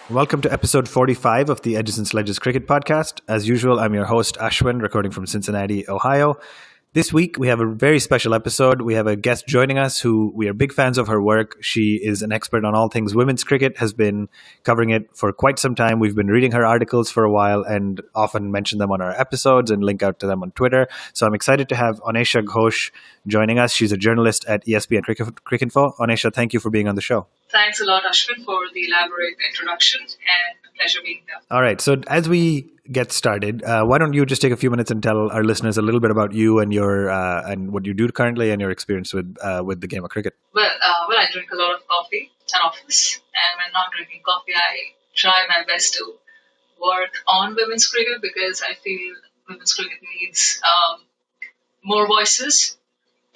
Welcome to episode 45 of the Edges and Sledges Cricket Podcast. As usual, I'm your host, Ashwin, recording from Cincinnati, Ohio. This week, we have a very special episode. We have a guest joining us who we are big fans of her work. She is an expert on all things women's cricket, has been covering it for quite some time. We've been reading her articles for a while and often mention them on our episodes and link out to them on Twitter. So I'm excited to have Annesha Ghosh joining us. She's a journalist at ESPN Cricinfo. Annesha, thank you for being on the show. Thanks a lot, Ashwin, for the elaborate introduction, and a pleasure being here. All right. So as we get started, why don't you just take a few minutes and tell our listeners a little bit about you and your and what you do currently and your experience with the game of cricket? Well, I drink a lot of coffee in office, and when not drinking coffee, I try my best to work on women's cricket because I feel women's cricket needs more voices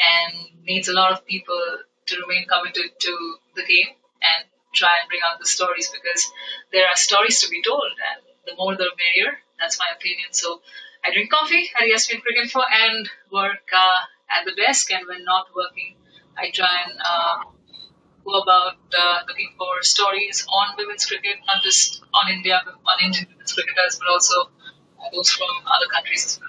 and needs a lot of people to remain committed to the game and try and bring out the stories because there are stories to be told, and the more the merrier. That's my opinion. So I drink coffee at ESPN Cricinfo and work at the desk, and when not working, I try and go about looking for stories on women's cricket, not just on Indian women's cricketers, but also those from other countries as well.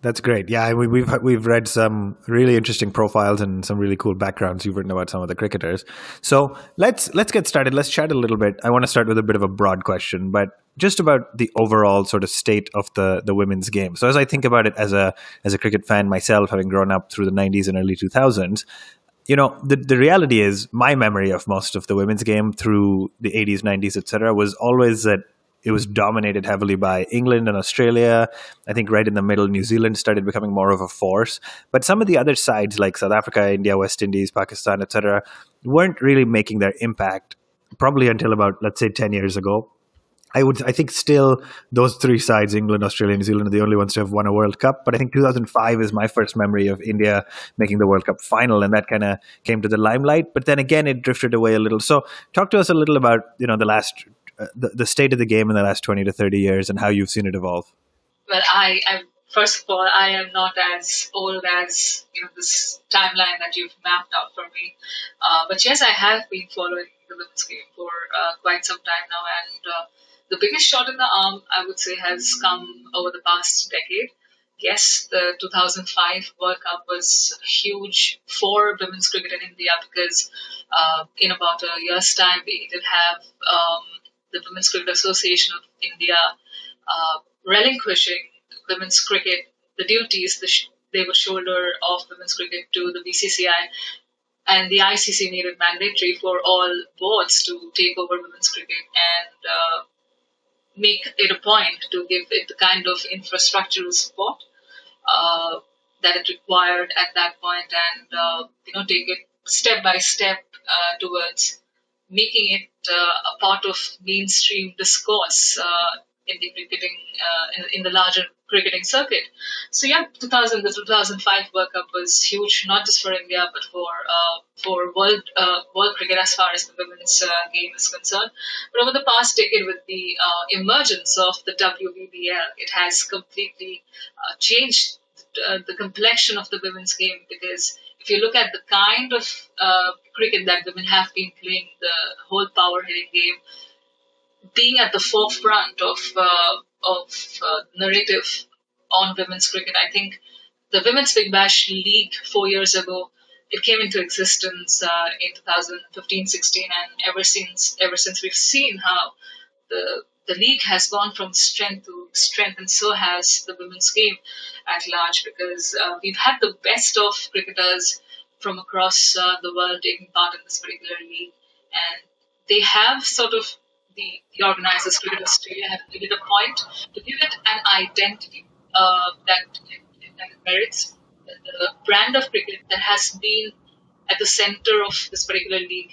That's great. Yeah, we've read some really interesting profiles and some really cool backgrounds you've written about some of the cricketers. So let's get started. Let's chat a little bit. I want to start with a bit of a broad question, but just about the overall sort of state of the women's game. So as I think about it as a cricket fan myself, having grown up through the 90s and early 2000s, you know, the reality is my memory of most of the women's game through the 80s, 90s, etc., was always that it was dominated heavily by England and Australia. I think right in the middle, New Zealand started becoming more of a force. But some of the other sides like South Africa, India, West Indies, Pakistan, etc., weren't really making their impact probably until about, let's say, 10 years ago. I think still those three sides, England, Australia, New Zealand, are the only ones to have won a World Cup. But I think 2005 is my first memory of India making the World Cup final, and that kind of came to the limelight. But then again, it drifted away a little. So talk to us a little about, you know, the state of the game in the last 20 to 30 years and how you've seen it evolve. Well, I first of all, I am not as old as this timeline that you've mapped out for me. But yes, I have been following the women's game for quite some time now, and the biggest shot in the arm, I would say, has come over the past decade. Yes, the 2005 World Cup was huge for women's cricket in India because in about a year's time we did have the Women's Cricket Association of India relinquishing women's cricket, the duties they would shoulder of women's cricket to the BCCI, and the ICC made it mandatory for all boards to take over women's cricket and make it a point to give it the kind of infrastructural support that it required at that point, and take it step by step towards making it a part of mainstream discourse in the cricketing, in the larger cricketing circuit. So yeah, the 2005 World Cup was huge, not just for India, but for world cricket as far as the women's game is concerned. But over the past decade, with the emergence of the WBBL, it has completely changed the complexion of the women's game, because if you look at the kind of cricket that women have been playing, the whole power hitting game, being at the forefront of narrative on women's cricket, I think the Women's Big Bash League 4 years ago, it came into existence in 2015-16, and ever since we've seen how the league has gone from strength to strength, and so has the women's game at large, because we've had the best of cricketers from across the world taking part in this particular league, and they have sort of the organizers, Cricket Australia, have made it a point to give it an identity that it merits, the brand of cricket that has been at the center of this particular league.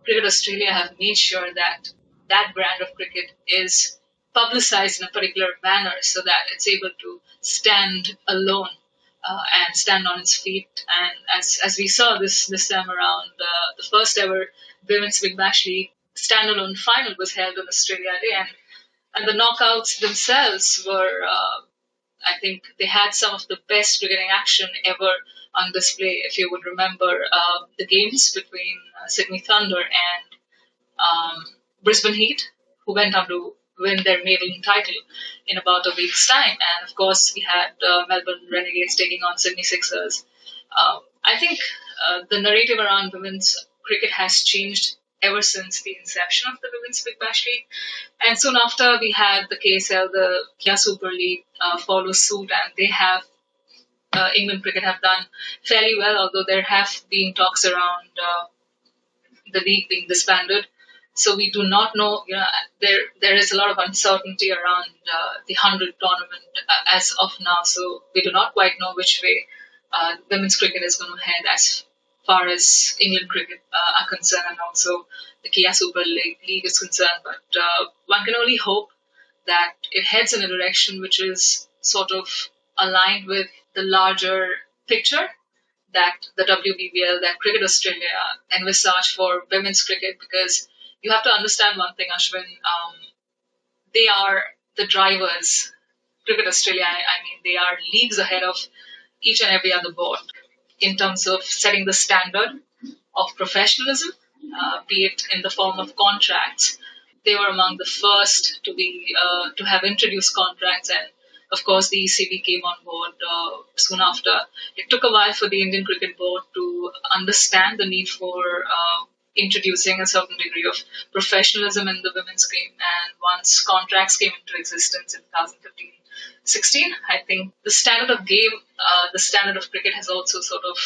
Cricket Australia have made sure that that brand of cricket is publicized in a particular manner so that it's able to stand alone and stand on its feet. And as we saw this time around, the first ever Women's Big Bash League standalone final was held on Australia Day, and the knockouts themselves were, I think, they had some of the best cricketing action ever on display. If you would remember the games between Sydney Thunder and Brisbane Heat, who went on to win their maiden title in about a week's time. And of course, we had Melbourne Renegades taking on Sydney Sixers. I think the narrative around women's cricket has changed ever since the inception of the Women's Big Bash League. And soon after, we had the KSL, the Kia Super League, follow suit, and they have England cricket have done fairly well, although there have been talks around the league being disbanded. So we do not know. There is a lot of uncertainty around the 100 tournament as of now. So we do not quite know which way women's cricket is going to head as far as England cricket are concerned, and also the Kia Super League is concerned. But one can only hope that it heads in a direction which is sort of aligned with the larger picture that the WBBL, that Cricket Australia envisage for women's cricket, because you have to understand one thing, Ashwin. They are the drivers. Cricket Australia, I mean, they are leagues ahead of each and every other board in terms of setting the standard of professionalism, be it in the form of contracts. They were among the first to have introduced contracts, and of course the ECB came on board soon after. It took a while for the Indian Cricket Board to understand the need for introducing a certain degree of professionalism in the women's game, and once contracts came into existence in 2015-16, I think the standard of game, the standard of cricket has also sort of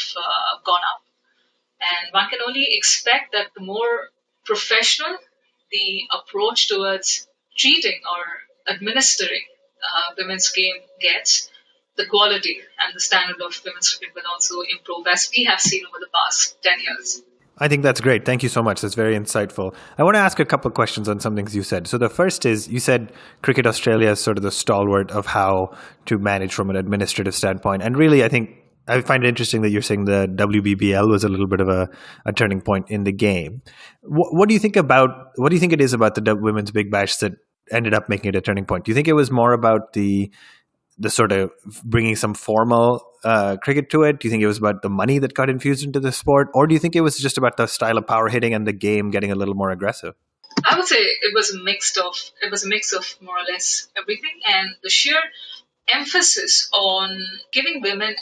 gone up. And one can only expect that the more professional the approach towards treating or administering women's game gets, the quality and the standard of women's cricket will also improve, as we have seen over the past 10 years. I think that's great. Thank you so much. That's very insightful. I want to ask a couple of questions on some things you said. So the first is, you said Cricket Australia is sort of the stalwart of how to manage from an administrative standpoint. And really, I think I find it interesting that you're saying the WBBL was a little bit of a turning point in the game. What do you think it is about the Women's Big Bash that ended up making it a turning point? Do you think it was more about the sort of bringing some formal cricket to it? Do you think it was about the money that got infused into the sport? Or do you think it was just about the style of power hitting and the game getting a little more aggressive? I would say it was a mix of more or less everything, and the sheer emphasis on giving women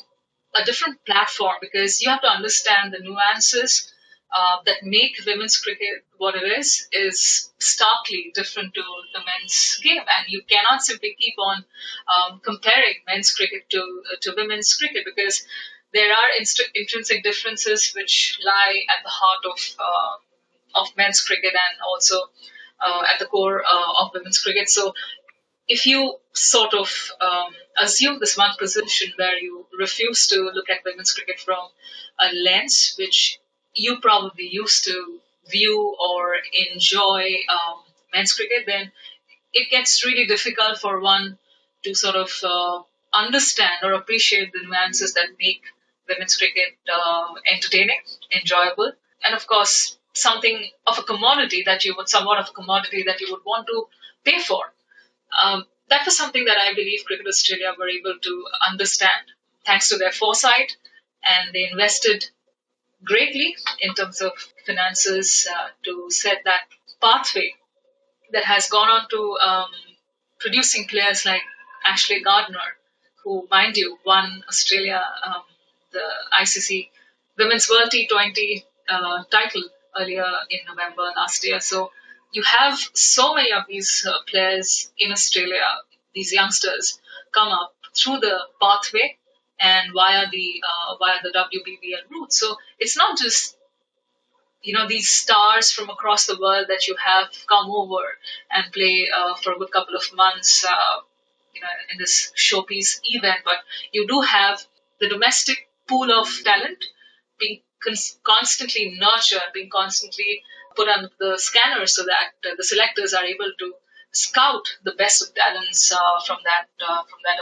a different platform, because you have to understand the nuances that make women's cricket what it is starkly different to the men's game, and you cannot simply keep on comparing men's cricket to women's cricket, because there are intrinsic differences which lie at the heart of men's cricket and also at the core of women's cricket. So if you sort of assume this one position where you refuse to look at women's cricket from a lens which you probably used to view or enjoy men's cricket, then it gets really difficult for one to sort of understand or appreciate the nuances that make women's cricket entertaining, enjoyable, and of course something of a commodity that you would want to pay for. That was something that I believe Cricket Australia were able to understand thanks to their foresight, and they invested greatly in terms of finances to set that pathway that has gone on to producing players like Ashley Gardner, who, mind you, won Australia the ICC Women's World T20 title earlier in November last year. So you have so many of these players in Australia, these youngsters, come up through the pathway and via the WBBL route. So it's not just these stars from across the world that you have come over and play for a good couple of months in this showpiece event, but you do have the domestic pool of talent being constantly nurtured, being constantly put under the scanner so that the selectors are able to scout the best of talents from that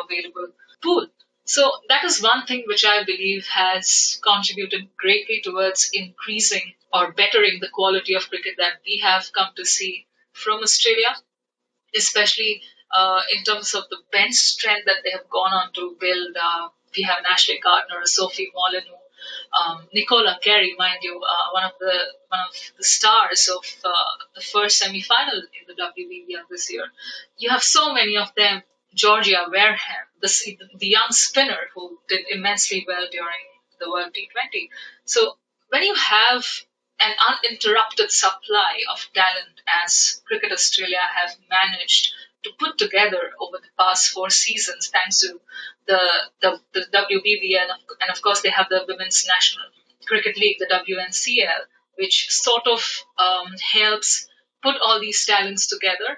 available pool. So that is one thing which I believe has contributed greatly towards increasing or bettering the quality of cricket that we have come to see from Australia, especially in terms of the bench strength that they have gone on to build. We have Ashley Gardner, Sophie Molyneux, Nicola Carey, mind you, one of the stars of the first semi-final in the WBBL this year. You have so many of them. Georgia Wareham, the young spinner who did immensely well during the World T20. So when you have an uninterrupted supply of talent as Cricket Australia have managed to put together over the past 4 seasons, thanks to the WBBL, and of course they have the Women's National Cricket League, the WNCL, which sort of helps put all these talents together.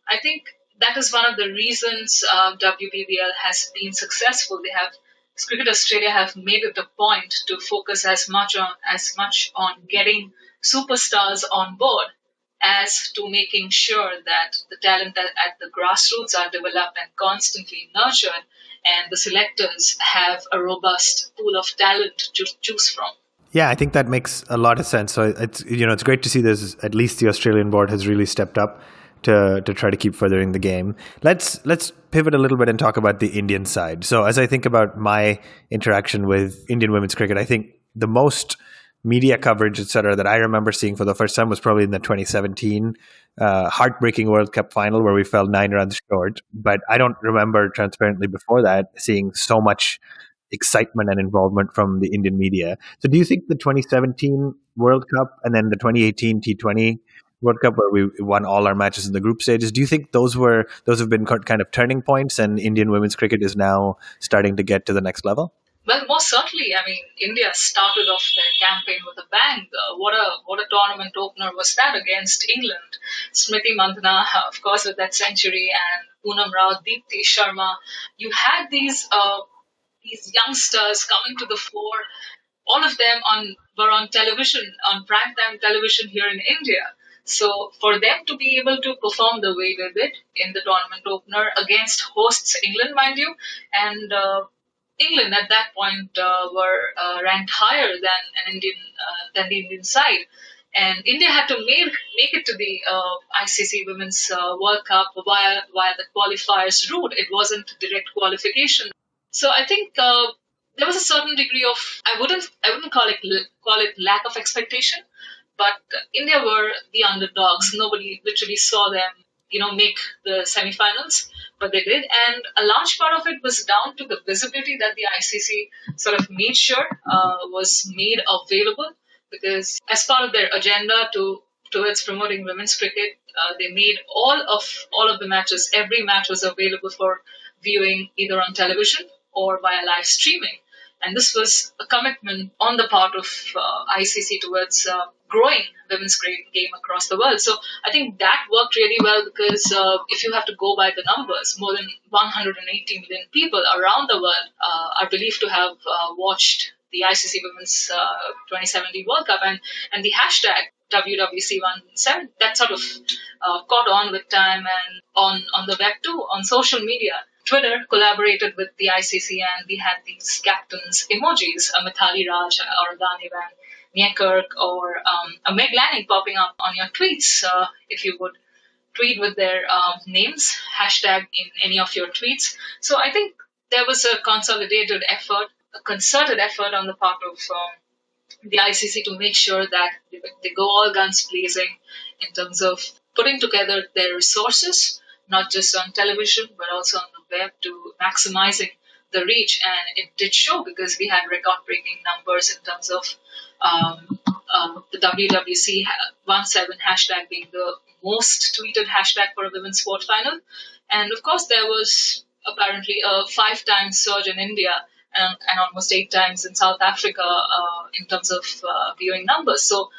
I think that is one of the reasons WBBL has been successful. Cricket Australia have made it a point to focus as much on getting superstars on board as to making sure that the talent at the grassroots are developed and constantly nurtured, and the selectors have a robust pool of talent to choose from. Yeah, I think that makes a lot of sense. So it's great to see this. At least the Australian board has really stepped up to try to keep furthering the game. Let's pivot a little bit and talk about the Indian side. So as I think about my interaction with Indian women's cricket, I think the most media coverage, et cetera, that I remember seeing for the first time was probably in the 2017 heartbreaking World Cup final where we fell 9 runs short. But I don't remember transparently before that seeing so much excitement and involvement from the Indian media. So do you think the 2017 World Cup and then the 2018 T20 World Cup where we won all our matches in the group stages, do you think those have been kind of turning points and Indian women's cricket is now starting to get to the next level? Well, most certainly. I mean, India started off their campaign with a bang. What a tournament opener was that against England? Smriti Mandhana, of course, with that century, and Poonam Rao, Deepti Sharma. You had these youngsters coming to the fore. All of them were on television, on primetime television here in India. So for them to be able to perform the way they did in the tournament opener against hosts England, mind you, and England at that point were ranked higher than the Indian side, and India had to make it to the ICC Women's World Cup via the qualifiers route. It wasn't direct qualification, so I think there was a certain degree of I wouldn't call it lack of expectation, but India were the underdogs. Nobody literally saw them, make the semifinals, but they did, and a large part of it was down to the visibility that the ICC sort of made sure was made available, because as part of their agenda towards promoting women's cricket, they made all of the matches. Every match was available for viewing either on television or via live streaming. And this was a commitment on the part of ICC towards growing women's game across the world. So I think that worked really well, because if you have to go by the numbers, more than 180 million people around the world are believed to have watched the ICC Women's 2017 World Cup, and the hashtag WWC17 that sort of caught on with time, and on the web too, on social media. Twitter collaborated with the ICC, and we had these captains emojis, a Mithali Raj or Dani Van Niekirk, or a Meg Lanning popping up on your tweets if you would tweet with their names, hashtag in any of your tweets. So I think there was a consolidated effort, a concerted effort on the part of the ICC to make sure that they go all guns blazing in terms of putting together their resources, not just on television, but also on the web, to maximizing the reach. And it did show, because we had record breaking numbers in terms of the WWC 17 hashtag being the most tweeted hashtag for a women's sport final. And of course, there was apparently a 5 times surge in India, and almost 8 times in South Africa in terms of viewing numbers. So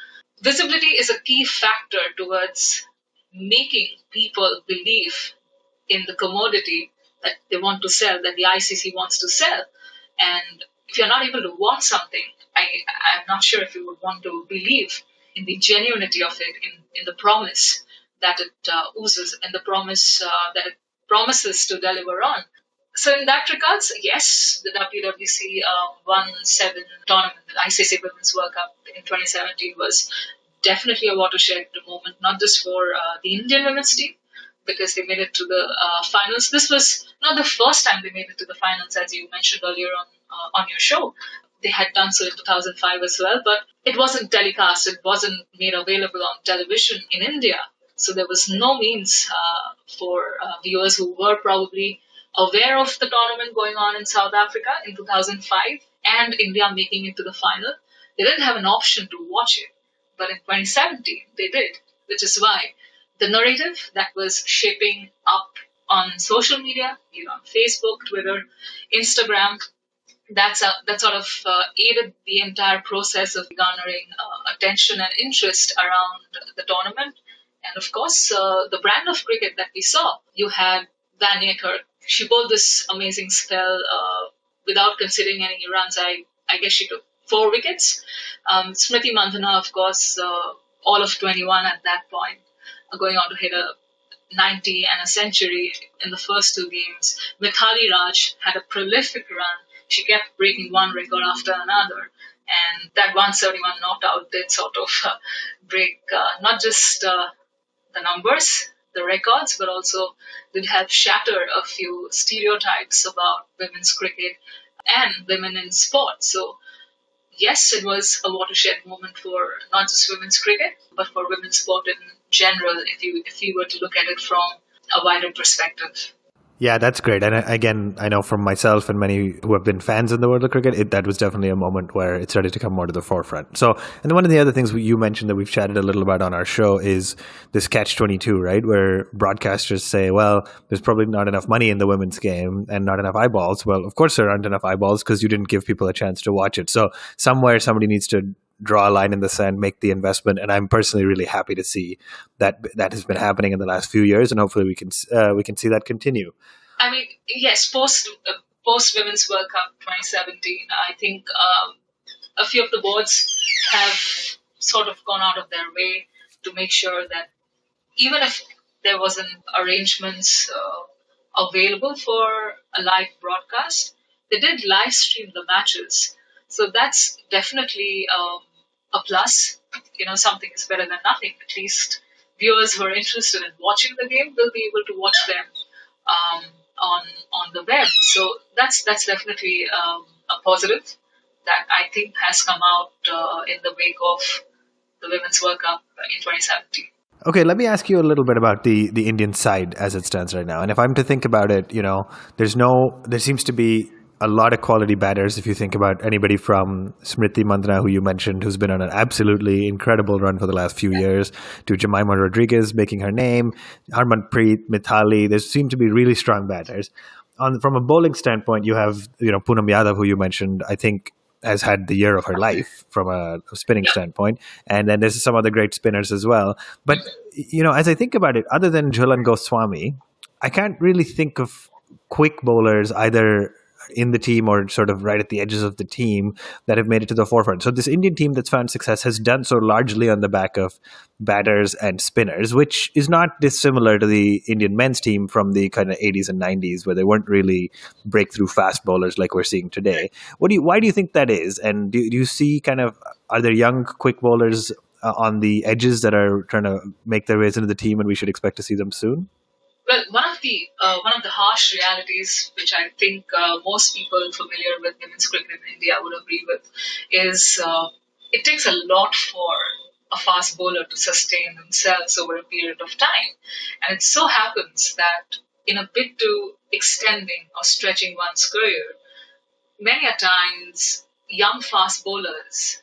visibility is a key factor towards making people believe in the commodity that they want to sell, that the ICC wants to sell. And if you're not able to want something, I'm not sure if you would want to believe in the genuinity of it, in the promise that it oozes, and the promise that it promises to deliver on. So in that regards, yes, the WWC won 7 tournament, the ICC Women's World Cup in 2017 was definitely a watershed moment, not just for the Indian women's team, because they made it to the finals. This was not the first time they made it to the finals, as you mentioned earlier on your show. They had done so in 2005 as well, but it wasn't telecast. It wasn't made available on television in India. So there was no means for viewers who were probably aware of the tournament going on in South Africa in 2005 and India making it to the final. They didn't have an option to watch it. But in 2017, they did, which is why the narrative that was shaping up on social media, on Facebook, Twitter, Instagram, that sort of aided the entire process of garnering attention and interest around the tournament. And of course, the brand of cricket that we saw. You had Van Aker. She bowled this amazing spell without considering any runs. I guess she took 4 wickets. Smriti Mandhana, of course, all of 21 at that point, going on to hit a 90 and a century in the first 2 games. Mithali Raj had a prolific run. She kept breaking one record after another. And that 171 not out did sort of break not just the numbers, the records, but also did help shatter a few stereotypes about women's cricket and women in sport. So yes, it was a watershed moment for not just women's cricket, but for women's sport in general, if you were to look at it from a wider perspective. Yeah, that's great. And again, I know from myself and many who have been fans in the world of cricket, that was definitely a moment where it started to come more to the forefront. So, and then one of the other things you mentioned that we've chatted a little about on our show is this catch-22, right? Where broadcasters say, well, there's probably not enough money in the women's game and not enough eyeballs. Well, of course there aren't enough eyeballs because you didn't give people a chance to watch it. So somewhere somebody needs to draw a line in the sand, make the investment, and I'm personally really happy to see that has been happening in the last few years, and hopefully we can see that continue. I mean, yes, post Women's World Cup 2017, I think a few of the boards have sort of gone out of their way to make sure that even if there wasn't arrangements available for a live broadcast, they did live stream the matches. So that's definitely a plus. Something is better than nothing. At least viewers who are interested in watching the game will be able to watch them on the web. So that's definitely a positive that I think has come out in the wake of the Women's World Cup in 2017. Okay, let me ask you a little bit about the Indian side as it stands right now. And if I'm to think about it, there seems to be a lot of quality batters. If you think about anybody from Smriti Mandhana, who you mentioned, who's been on an absolutely incredible run for the last few years, to Jemimah Rodriguez making her name, Harmanpreet, Mithali, there seem to be really strong batters. From a bowling standpoint, you have Poonam Yadav, who you mentioned, I think has had the year of her life from a spinning standpoint. And then there's some other great spinners as well. But, as I think about it, other than Jhulan Goswami, I can't really think of quick bowlers either in the team or sort of right at the edges of the team that have made it to the forefront. So this Indian team that's found success has done so largely on the back of batters and spinners, which is not dissimilar to the Indian men's team from the kind of 80s and 90s, where they weren't really breakthrough fast bowlers like we're seeing today. Why do you think that is? And do you see are there young quick bowlers on the edges that are trying to make their ways into the team and we should expect to see them soon? Well, one of the harsh realities, which I think most people familiar with women's cricket in India would agree with, is it takes a lot for a fast bowler to sustain themselves over a period of time. And it so happens that in a bid to extending or stretching one's career, many a times young fast bowlers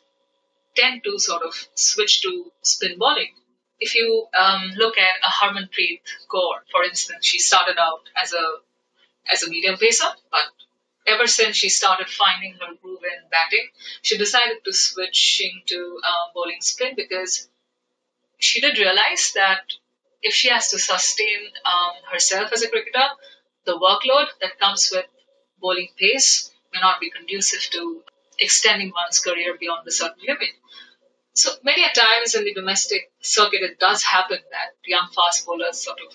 tend to sort of switch to spin bowling. If you look at a Harmanpreet Kaur, for instance, she started out as a medium pacer, but ever since she started finding her groove in batting, she decided to switch into bowling spin because she did realize that if she has to sustain herself as a cricketer, the workload that comes with bowling pace may not be conducive to extending one's career beyond a certain limit. So many a times in the domestic circuit, it does happen that young fast bowlers sort of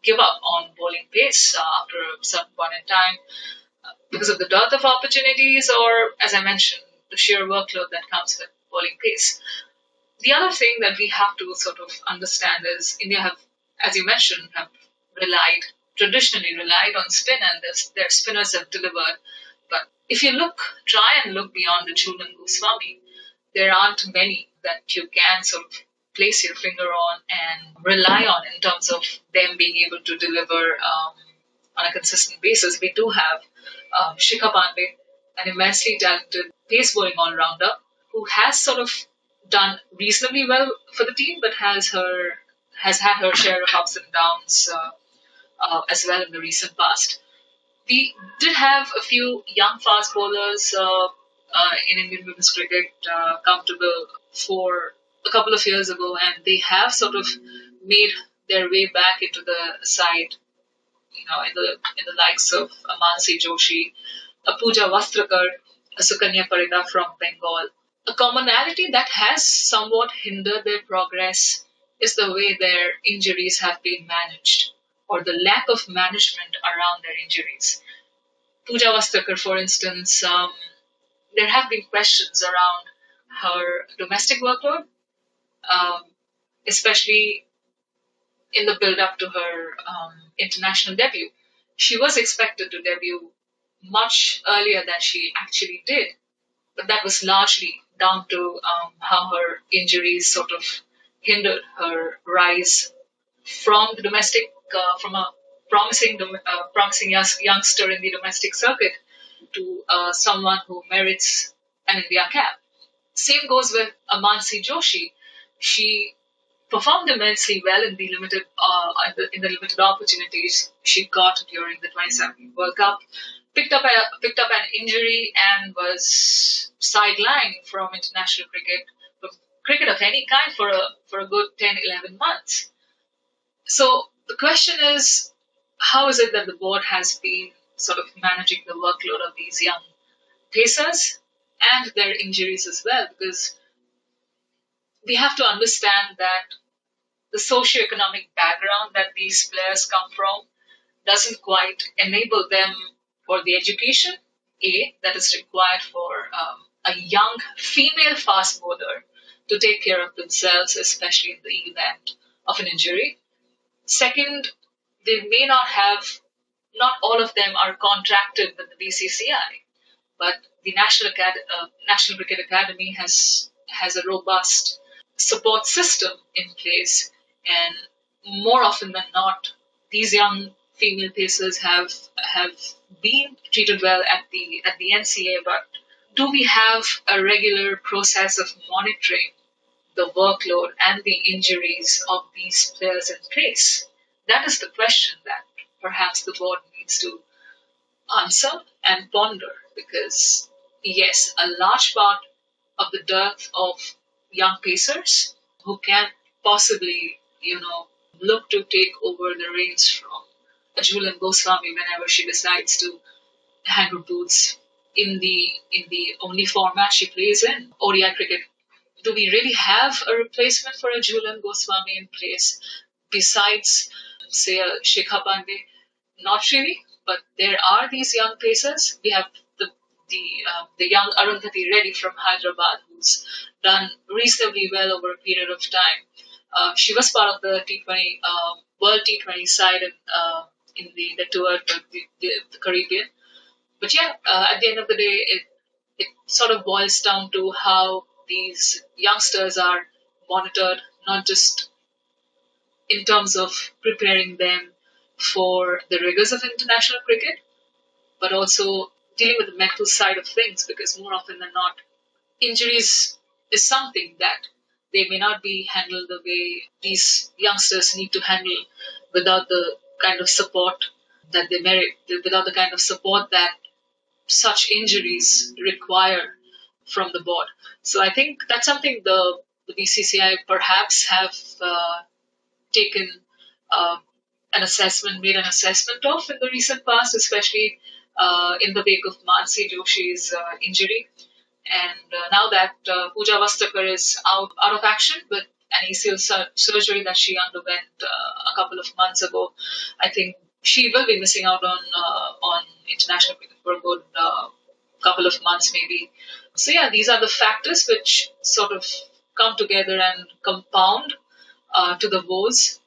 give up on bowling pace after a certain point in time because of the dearth of opportunities or, as I mentioned, the sheer workload that comes with bowling pace. The other thing that we have to sort of understand is India have, as you mentioned, have traditionally relied on spin, and their spinners have delivered. But if you try and look beyond the Jhulan Goswami, there aren't many that you can sort of place your finger on and rely on in terms of them being able to deliver on a consistent basis. We do have Shikha Pandey, an immensely talented pace bowling all rounder who has sort of done reasonably well for the team, but has had her share of ups and downs as well in the recent past. We did have a few young fast bowlers in Indian women's cricket come to the fore a couple of years ago, and they have sort of made their way back into the side. In the likes of Mansi Joshi, Pooja Vastrakar, Sukanya Parida from Bengal. A commonality that has somewhat hindered their progress is the way their injuries have been managed, or the lack of management around their injuries. Pooja Vastrakar, for instance, there have been questions around her domestic workload, um, especially in the build up to her international debut. She was expected to debut much earlier than she actually did, but that was largely down to how her injuries sort of hindered her rise from the domestic, from a promising youngster in the domestic circuit to someone who merits an India cap. Same goes with Amansi Joshi. She performed immensely well in the limited opportunities she got during the 2017 World Cup. Picked up an injury and was sidelined from international cricket of any kind for a good 10-11 months. So the question is, how is it that the board has been sort of managing the workload of these young pacers and their injuries as well? Because we have to understand that the socioeconomic background that these players come from doesn't quite enable them for the education, that is required for a young female fast bowler to take care of themselves, especially in the event of an injury. Second, they may not have, not all of them are contracted with the BCCI, but the National Cricket Academy has a robust support system in place, and more often than not, these young female pacers have been treated well at the NCA. But do we have a regular process of monitoring the workload and the injuries of these players in place? That is the question that perhaps the board needs to answer and ponder, because yes, a large part of the dearth of young pacers who can possibly, look to take over the reins from a Jhulan Goswami whenever she decides to hang her boots in the only format she plays in, ODI cricket. Do we really have a replacement for a Jhulan Goswami in place besides, say, a Shikha Pandey? Not really, but there are these young pacers. We have the young Arundhati Reddy from Hyderabad, who's done reasonably well over a period of time. She was part of the T20 World T20 side in the tour to the Caribbean. But yeah, at the end of the day, it sort of boils down to how these youngsters are monitored, not just in terms of preparing them for the rigors of international cricket, but also dealing with the mental side of things, because more often than not, injuries is something that they may not be handled the way these youngsters need to handle without the kind of support that they merit, without the kind of support that such injuries require from the board. So I think that's something the BCCI perhaps have taken uh, made an assessment of in the recent past, especially in the wake of Mansi Joshi's injury. And now that Pooja Vastakar is out of action with an ACL surgery that she underwent a couple of months ago, I think she will be missing out on international cricket for a good couple of months, maybe. So yeah, these are the factors which sort of come together and compound to the woes,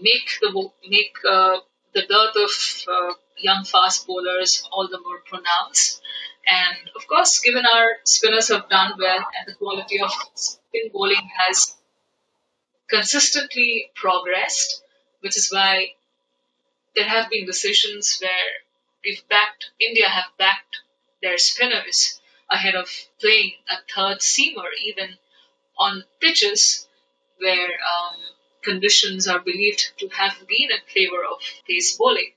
make the dearth of young fast bowlers all the more pronounced. And of course, given our spinners have done well and the quality of spin bowling has consistently progressed, which is why there have been decisions where India have backed their spinners ahead of playing a third seamer, even on pitches where conditions are believed to have been in favor of pace bowling.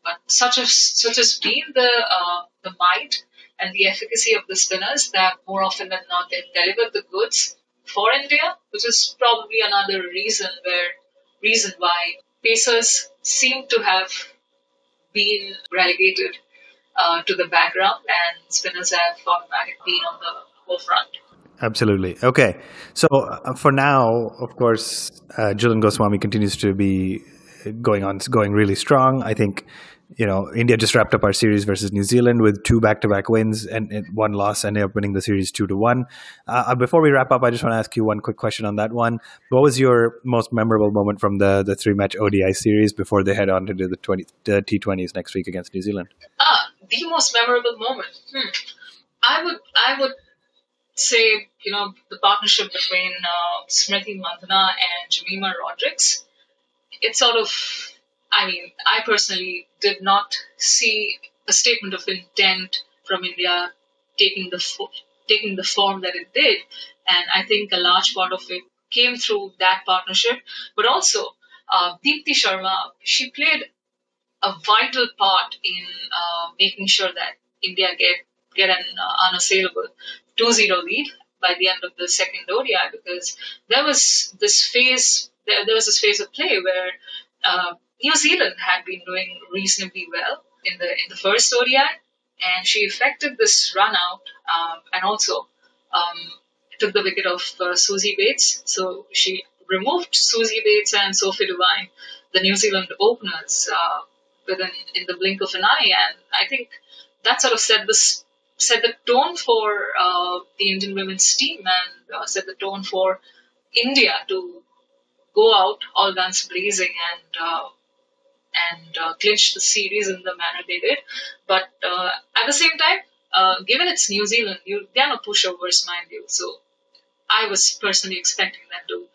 But such has been the might and the efficacy of the spinners that more often than not they've delivered the goods for India, which is probably another reason why pacers seem to have been relegated to the background and spinners have automatically been on the forefront. Absolutely. Okay. So for now, of course, Jhulan Goswami continues to be going really strong. I think, India just wrapped up our series versus New Zealand with 2 back-to-back wins and 1 loss, ended up winning the series 2-1. Before we wrap up, I just want to ask you one quick question on that one. What was your most memorable moment from the 3-match ODI series before they head on to do the T20s next week against New Zealand? The most memorable moment. I would say, the partnership between Smriti Mandhana and Jemima Rodrigues. It's sort of, I personally did not see a statement of intent from India taking taking the form that it did, and I think a large part of it came through that partnership. But also, Deepti Sharma, she played a vital part in making sure that India get an unassailable 2-0 lead by the end of the second ODI, because there was this phase of play where New Zealand had been doing reasonably well in the first ODI, and she effected this run out and also um, took the wicket of Susie Bates. So she removed Susie Bates and Sophie Devine, the New Zealand openers, in the blink of an eye, and I think that sort of set the tone for the Indian women's team and set the tone for India to go out all guns blazing and clinch the series in the manner they did. But at the same time, given it's New Zealand, they are no pushovers, mind you. So I was personally expecting them to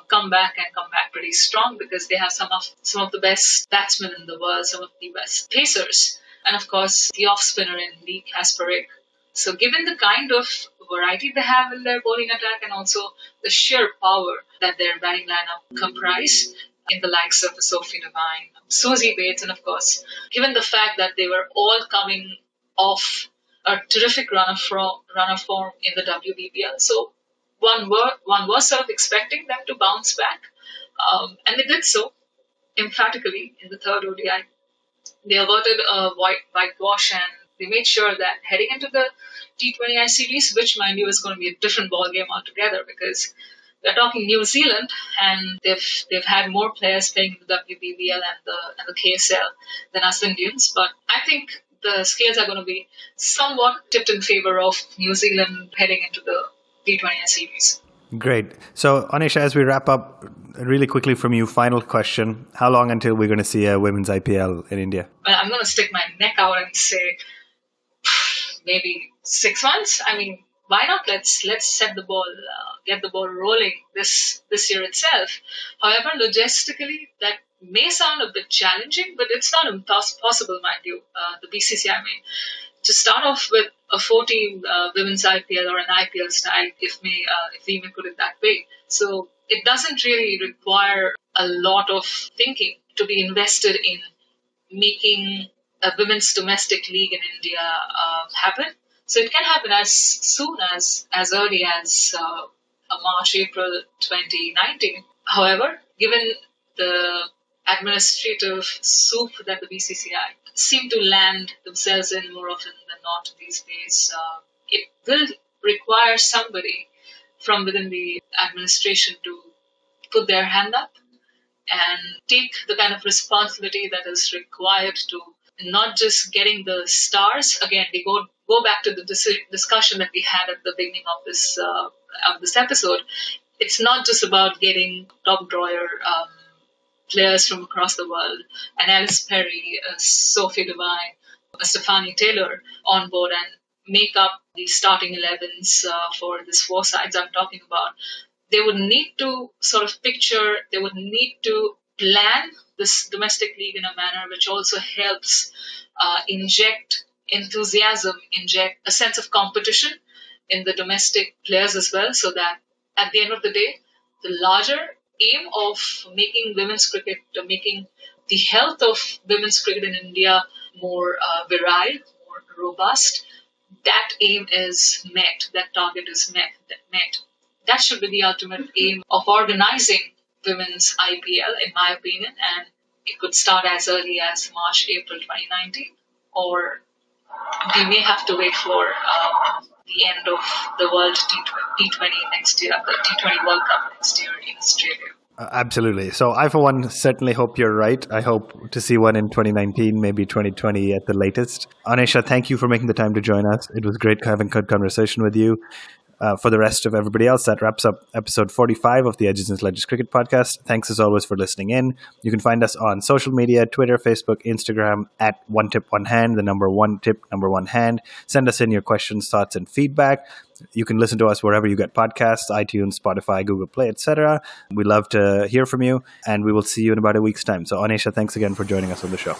come back pretty strong, because they have some of the best batsmen in the world, some of the best pacers, and of course the off spinner in Lee Kasparik. So given the kind of variety they have in their bowling attack and also the sheer power that their batting lineup comprise in the likes of Sophie Devine, Susie Bates, and of course, given the fact that they were all coming off a terrific run of form in the WBBL, so one was sort of expecting them to bounce back, and they did so emphatically in the third ODI. They averted a whitewash, and they made sure that heading into the T20I series, which mind you is going to be a different ball game altogether, because we're talking New Zealand, and they've had more players playing in the WBBL and the KSL than us Indians. But I think the scales are going to be somewhat tipped in favor of New Zealand heading into the T20I series. Great. So, Annesha, as we wrap up, really quickly from you, final question. How long until we're going to see a women's IPL in India? Well, I'm going to stick my neck out and say maybe 6 months. Why not? Let's get the ball rolling this year itself. However, logistically, that may sound a bit challenging, but it's not impossible, mind you. The BCCI may to start off with a 4-team women's IPL or an IPL style, if we may put it that way. So it doesn't really require a lot of thinking to be invested in making a women's domestic league in India happen. So it can happen as soon as early as March, April 2019. However, given the administrative soup that the BCCI seem to land themselves in more often than not these days, it will require somebody from within the administration to put their hand up and take the kind of responsibility that is required to not just getting the stars. Again, we go back to the discussion that we had at the beginning of this episode. It's not just about getting top drawer players from across the world, and Alice Perry, Sophie Devine, Stephanie Taylor on board and make up the starting 11s for these four sides I'm talking about, they would need to sort of picture, they would need to plan this domestic league in a manner which also helps inject enthusiasm, inject a sense of competition in the domestic players as well, so that at the end of the day, the larger aim of making women's cricket, making the health of women's cricket in India more virile, more robust, that aim is met, that target is met. That should be the ultimate aim of organizing women's IPL, in my opinion, and it could start as early as March, April 2019, or we may have to wait for the end of the World T20 next year, the T20 World Cup next year in Australia. Absolutely. So I, for one, certainly hope you're right. I hope to see one in 2019, maybe 2020 at the latest. Annesha, thank you for making the time to join us. It was great having a good conversation with you. For the rest of everybody else, that wraps up episode 45 of the Edges and Sledges Cricket Podcast. Thanks as always for listening in. You can find us on social media, Twitter, Facebook, Instagram, at One Tip One Hand, the number one tip, number one hand. Send us in your questions, thoughts, and feedback. You can listen to us wherever you get podcasts, iTunes, Spotify, Google Play, etc. We love to hear from you, and we will see you in about a week's time. So, Annesha, thanks again for joining us on the show.